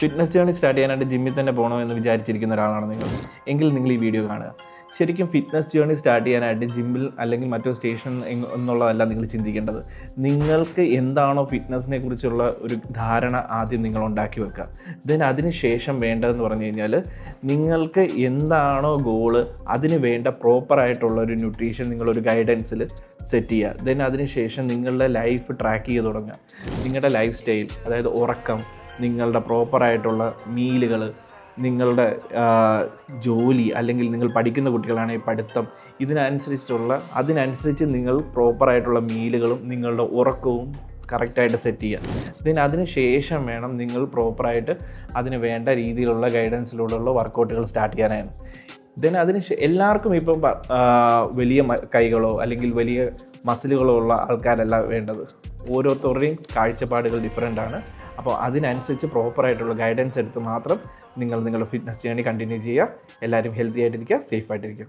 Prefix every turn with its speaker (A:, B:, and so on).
A: Fitness journey start ചെയ്യാനായിട്ട് ജിമ്മിൽ തന്നെ പോകണമെന്ന് വിചാരിച്ചിരിക്കുന്ന ഒരാളാണ് നിങ്ങൾ എങ്കിൽ നിങ്ങൾ ഈ വീഡിയോ കാണുക. ശരിക്കും ഫിറ്റ്നസ് ജേർണി സ്റ്റാർട്ട് ചെയ്യാനായിട്ട് ജിമ്മിൽ അല്ലെങ്കിൽ മറ്റൊരു സ്റ്റേഷൻ എന്നുള്ളതല്ല നിങ്ങൾ ചിന്തിക്കേണ്ടത്. നിങ്ങൾക്ക് എന്താണോ ഫിറ്റ്നസിനെ കുറിച്ചുള്ള ഒരു ധാരണ ആദ്യം നിങ്ങൾ ഉണ്ടാക്കി വെക്കുക. ദെൻ അതിന് ശേഷം വേണ്ടതെന്ന് പറഞ്ഞു കഴിഞ്ഞാൽ നിങ്ങൾക്ക് എന്താണോ ഗോള് അതിന് വേണ്ട പ്രോപ്പറായിട്ടുള്ള ഒരു ന്യൂട്രീഷൻ നിങ്ങളൊരു ഗൈഡൻസിൽ സെറ്റ് ചെയ്യുക. ദെൻ അതിന് ശേഷം നിങ്ങളുടെ ലൈഫ് ട്രാക്ക് ചെയ്ത് തുടങ്ങുക. നിങ്ങളുടെ ലൈഫ് സ്റ്റൈൽ, അതായത് ഉറക്കം, നിങ്ങളുടെ പ്രോപ്പറായിട്ടുള്ള മീലുകൾ, നിങ്ങളുടെ ജോലി, അല്ലെങ്കിൽ നിങ്ങൾ പഠിക്കുന്ന കുട്ടികളാണെങ്കിൽ പഠിത്തം, അതിനനുസരിച്ച് നിങ്ങൾ പ്രോപ്പറായിട്ടുള്ള മീലുകളും നിങ്ങളുടെ ഉറക്കവും കറക്റ്റായിട്ട് സെറ്റ് ചെയ്യുക. ദെൻ അതിന് ശേഷം വേണം നിങ്ങൾ പ്രോപ്പറായിട്ട് അതിന് വേണ്ട രീതിയിലുള്ള ഗൈഡൻസിലൂടെയുള്ള വർക്കൗട്ടുകൾ സ്റ്റാർട്ട് ചെയ്യാനാണ്. ദെൻ എല്ലാവർക്കും ഇപ്പം വലിയ കൈകളോ അല്ലെങ്കിൽ വലിയ മസിലുകളോ ഉള്ള ആൾക്കാരല്ല വേണ്ടത്. ഓരോരുത്തരുടെയും കാഴ്ചപ്പാടുകൾ ഡിഫറെൻ്റ് ആണ്. അപ്പോൾ അതിനനുസരിച്ച് പ്രോപ്പറായിട്ടുള്ള ഗൈഡൻസ് എടുത്ത് മാത്രം നിങ്ങൾ നിങ്ങളുടെ ഫിറ്റ്നസ് ജേർണി കണ്ടിന്യൂ ചെയ്യുക. എല്ലാവരും ഹെൽത്തി ആയിട്ടിരിക്കുക, സേഫ് ആയിട്ടിരിക്കുക.